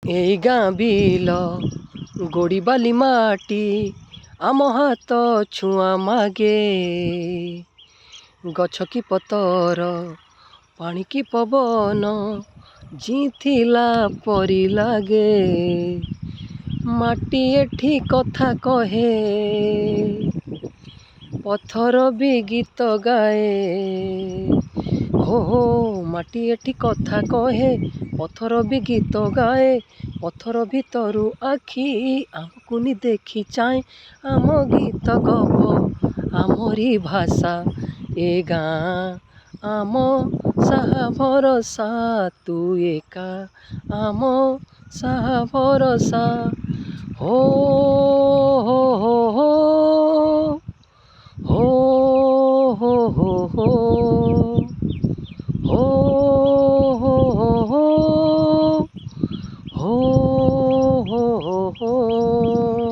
এই ଗାଁ ବିଲ ଗୋଡ଼ି ବାଲି ମାଟି ଆମ ହାତ ଛୁଆଁ ମାଗେ। ଗଛ କି ପତର ପାଣି କି ପବନ ଜିଇଁଥିଲା ପରି ଲାଗେ। ମାଟି ଏଠି କଥା କହେ, ପଥର ବି ଗୀତ ଗାଏ। ହୋ ହୋ ମାଟି ଏଠି କଥା କହେ, ପଥର ବି ଗୀତ ଗାଏ। ପଥର ଭିତରୁ ଆଖି ଆମକୁନି ଦେଖି ଚାହେଁ। ଆମ ଗୀତ ଗପ ଆମରି ଭାଷା, ଏ ଗାଁ ଆମ ସାହା ଭରସା। ତୁ ଏକା ଆମ ସାହା ଭରସା। ହୋ ହୋ ହୋ ହୋ ହୋ ହୋ ହୋ ହୋ ହୋ ହୋ ହୋ ହୋ ହୋ ହୋ।